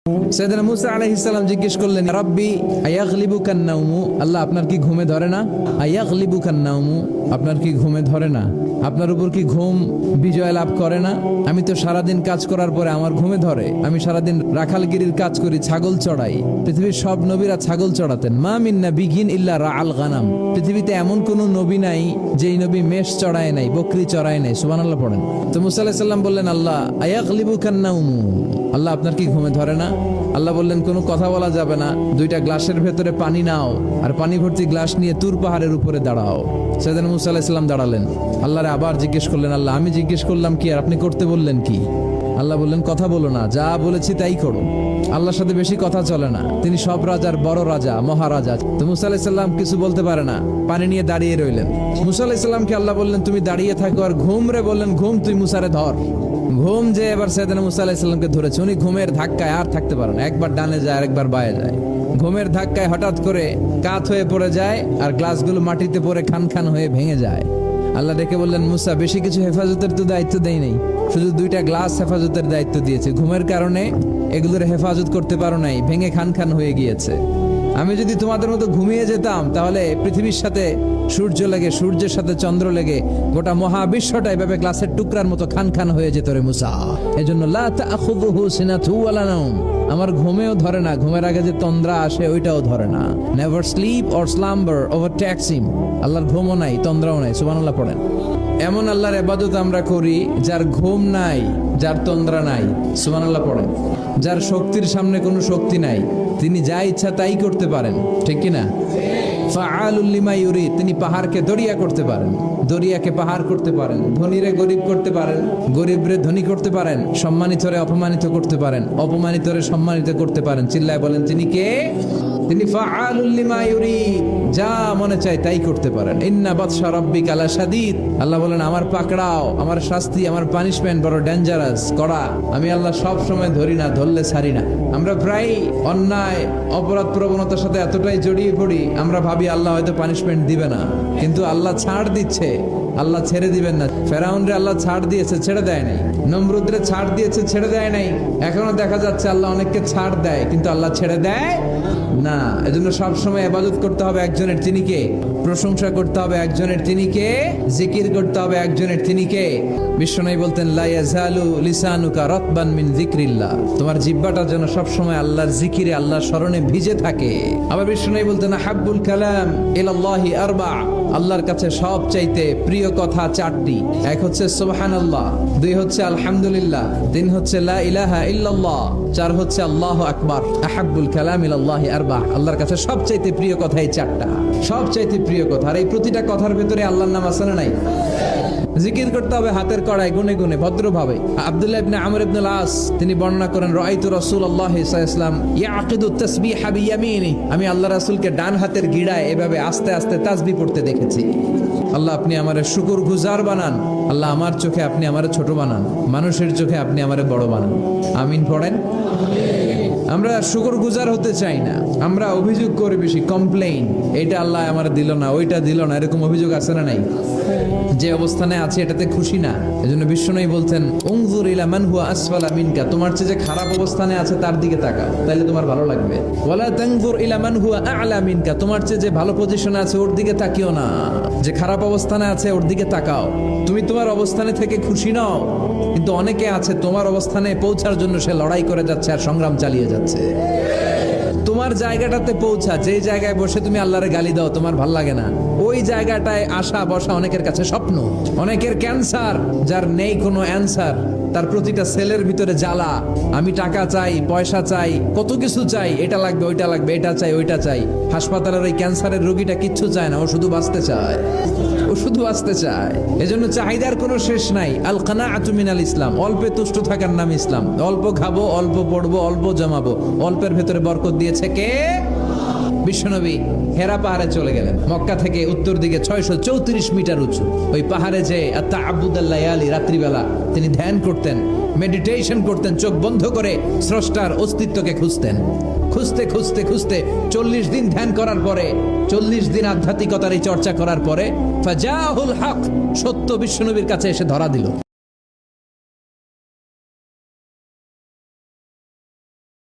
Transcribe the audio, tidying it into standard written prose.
সাইয়েদনা মুসা আলাইহিস সালাম জিজ্ঞেস করলেন, রাব্বি আয়াগলিবুকান নাওমু, আল্লাহ আপনার কি ঘুমে ধরে না? আয়াগলিবুকান নাওমু, আপনার কি ঘুমে ধরে না? আপনার উপর কি ঘুম বিজয় লাভ করে না? আমি তো সারাদিন কাজ করার পরে আমার ঘুমে ধরে। আমি সারাদিন রাখালগিরির কাজ করি, ছাগল চড়াই। পৃথিবীর সব নবীরা ছাগল চড়াতেন। মা মিন নাবিয়্যিন ইল্লা রাআল গানাম, পৃথিবীতে এমন কোন নবী নাই যেই নবী মেষ চড়ায় নাই, বকরি চড়ায় নাই। সুবহানাল্লাহ পড়েন। তো মুসা আলাইহিস সালাম বললেন, আল্লাহ আয়াগলিবুকান নাওমু, আল্লাহ আপনার কি ঘুমে ধরে না? আল্লাহ বললেন, কোনো কথা বলা যাবে না, দুইটা গ্লাসের ভেতরে পানি নাও আর পানি ভর্তি গ্লাস নিয়ে তুর পাহাড়ের উপরে দাঁড়াও। সাইয়েদনা মুসা আলাইহিস সালাম দাঁড়ালেন। আল্লাহরে আবার জিজ্ঞেস করলেন, আল্লাহ আমি জিজ্ঞেস করলাম কি আর আপনি করতে বললেন কি? আল্লাহ বললেন, কথা বলো না, যা বলেছি তাই করো। আল্লাহর সাথে বেশি কথা চলে না, তিনি সব রাজার বড় রাজা, মহারাজা। তো মুসা আলাইহিস সালাম কিছু বলতে পারে না, পানি নিয়ে দাঁড়িয়ে রইলেন। মুসা আলাইহিস সালামকে আল্লাহ বললেন, তুমি দাঁড়িয়ে থাকো, আর ঘুম রে বললেন, ঘুম তুই মুসারে ধর। ঘুম যে এবার সাইয়েদনা মুসা আলাইহিস সালামকে ধরেছে, উনি ঘুমের ধাক্কায় আর থাকতে পারেন না, একবার ডানে যায় আর একবার বায়ে যায়। ঘুমের ধাক্কায় হঠাৎ করে কাত হয়ে পড়ে যায় আর গ্লাসগুলো মাটিতে পড়ে খান খান হয়ে ভেঙে যায়। আল্লাহ ডেকে বললেন, মুসা বেশি কিছু হেফাজতের তো দায়িত্ব দেই নাই, শুধু দুইটা গ্লাস হেফাজতের দায়িত্ব দিয়েছে। ঘুমের কারণে এগুলোর হেফাজত করতে পারো নাই, ভেঙে খান খান হয়ে গিয়েছে। আমি যদি তোমাদের মতো ঘুমিয়ে যেতাম তাহলে পৃথিবীর সাথে সূর্য লেগে, সূর্যের সাথে চন্দ্র লেগে গোটা মহাবিশ্বটা এভাবে গ্লাসের টুকরার মতো খান খান হয়ে যেত রে মুসা। এজন্য লা তাখুযুহু সিনাতু ওয়ালা নাওম, আমার ঘুমেও ধরে না, ঘুমের আগে যে তন্দ্রা আসে ওইটাও ধরে না। Never sleep or slumber overtakes him, আল্লাহর ঘুমও নাই, তন্দ্রাও নাই। সুবহানাল্লাহ পড়েন। এমন আল্লাহর ইবাদত আমরা করি যার ঘুম নাই, যার তন্দ্রা নাই। সুবহানাল্লাহ পড়েন। যার শক্তির সামনে কোনো শক্তি নাই, তিনি যা ইচ্ছা তাই করতে পারেন, ঠিক কি না? ফাআলুল লিমা ইউরিদ, তিনি পাহাড়কে দরিয়া করতে পারেন, দরিয়াকে পাহাড় করতে পারেন, ধনীরে গরিব করতে পারেন, গরিবরে ধনী করতে পারেন, সম্মানিতরে অপমানিত করতে পারেন, অপমানিতরে সম্মানিত করতে পারেন। চিল্লায় বলেন, তিনি কে? তিনি ফাআলুল লিমা ইউরিদ, যা মনে চায় তাই করতে পারেন। ইন্না বাতশা রাব্বিকা লাশাদীদ, আল্লাহ বলেন, আমার পাকড়াও, আমার শাস্তি, আমার পানিশমেন্ট বড় ডেঞ্জারাস, কড়া। আমি আল্লাহ সব সময় ধরি না, ধরলে ছাড়ি না। আমরা প্রায় অন্যায় অপরাধ প্রবণতার সাথে এতটাই জড়িয়ে পড়ি, আমরা ভাবি আল্লাহ হয়তো পানিশমেন্ট দিবে না, কিন্তু আল্লাহ ছাড় দিচ্ছে। আল্লাহ ছেড়ে দিবেন না। ফেরাউনরে আল্লাহ ছাড় দিয়েছে, ছেড়ে দেয় নাই। নমরুদরে ছাড় দিয়েছে, ছেড়ে দেয় নাই। এখনো দেখা যাচ্ছে আল্লাহ অনেককে ছাড় দেয়, কিন্তু আল্লাহ ছেড়ে দেয় না। এজন্য সবসময় ইবাদত করতে হবে একজনের, তিনি কে? প্রশংসা করতে হবে একজনের, তিনি কে? জিকির করতে হবে একজনের, তিনি কে? বিশ্বনবী বলতেন, লা ইয়াজালু লিসানুকা রাতবান মিন যিকরিল্লাহ, তোমার জিহ্বাটা যেন সবসময় আল্লাহর জিকিরে, আল্লাহর স্মরণে ভিজে থাকে। আবার বিশ্বনবী বলতেন, হাব্বুল কালাম ইলাল্লাহি আরবা, আল্লাহর কাছে সবচাইতে প্রিয় কথা চারটি। এক হচ্ছে সুবহানাল্লাহ, দুই হচ্ছে আলহামদুলিল্লাহ, তিন হচ্ছে লা ইলাহা ইল্লাল্লাহ, চার হচ্ছে আল্লাহু আকবার। আহাব্বুল কালাম ইলাল্লাহি আরবা, আল্লাহর কাছে সবচাইতে প্রিয় কথা এই চারটা, সবচাইতে প্রিয় কথা। আর এই প্রতিটা কথার ভেতরে আল্লাহর নাম আছে না নাই? জিকির করতে হবে হাতের কড়ায়, গুনে গুনে, ভদ্রভাবে। আব্দুল্লাহ ইবনে আমর ইবনে আল-আস তিনি বর্ণনা করেন, রাআইতু রাসূলুল্লাহ সাল্লাল্লাহু আলাইহি ওয়াসাল্লাম ইয়াকিদু তাসবিহা বিয়ামিনি, আমি আল্লাহ রাসূলকে ডান হাতের গিড়ায় এভাবে আস্তে আস্তে তাসবিহ পড়তে দেখেছি। আল্লাহ আপনি আমারে শুকরগুজার বানান, আল্লাহ আমার চোখে আপনি আমারে ছোট বানান, মানুষের চোখে আপনি আমারে বড় বানান। আমিন পড়েন। আমরা শুকরগুজার হতে চাই না, আমরা অভিযোগ করি বেশি, কমপ্লেইন, এটা আল্লাহ আমার দিল না, ওইটা দিল না, এরকম অভিযোগ আছে না নাই? যে অবস্থানে আছে এটাতে খুশি না। এজন্য বিশ্বনবী বলতেন, উনজুর ইলা মান হুয়া আসফালা মিনকা, তোমার চেয়ে যে খারাপ অবস্থানে আছে তার দিকে তাকাও, তাহলে তোমার ভালো লাগবে। ওয়ালা তানজুর ইলা মান হুয়া আ'লা মিনকা, তোমার চেয়ে যে ভালো পজিশনে আছে ওর দিকে তাকিও না, যে খারাপ অবস্থানে আছে ওর দিকে তাকাও। তুমি তোমার অবস্থানে থেকে খুশি নাও, কিন্তু অনেকে আছে তোমার অবস্থানে পৌঁছার জন্য সে লড়াই করে যাচ্ছে আর সংগ্রাম চালিয়ে যাচ্ছে। তোমার জায়গাটাতে পৌঁছা, যে জায়গায় বসে তুমি আল্লাহরে গালি দাও, তোমার ভাল লাগে না, ওই জায়গাটায় আসা বসা অনেকের কাছে স্বপ্ন। অনেকের ক্যান্সার, যার নেই কোনো অ্যান্সার, তার প্রতিটা সেলের ভিতরে জ্বালা, আমি টাকা চাই, পয়সা চাই, কত কিছু চাই, এটা লাগবে, ওইটা লাগবে, এটা চাই, ওইটা চাই। হাসপাতালের ওই ক্যান্সারের রোগীটা কিচ্ছু চায় না, ও শুধু বাঁচতে চায়, ও শুধু বাঁচতে চায়। এজন্য চাহিদার কোনো শেষ নাই। আল কানাআতু মিনাল ইসলাম, অল্পে তুষ্ট থাকার নাম ইসলাম। অল্প খাবো, অল্প পড়বো, অল্প জমাবো, অল্পের ভেতরে বরকত দিয়েছে কে? বিশ্বনবী হেরা পাহাড়ে চলে গেলেন। মক্কা থেকে উত্তর দিকে 634 মিটার উঁচু ওই পাহাড়ে যে তাআব্বুদাল লায়ালি, রাত্রিবেলা তিনি ধ্যান করতেন, মেডিটেশন করতেন, চোখ বন্ধ করে স্রষ্টার অস্তিত্বকে খুঁজতেন। খুঁজতে খুঁজতে খুঁজতে 40 দিন ধ্যান করার পরে, 40 দিন আধ্যাত্মিকতার এই চর্চা করার পরে, ফাজাহুল হক, সত্য বিশ্বনবীর কাছে এসে ধরা দিল।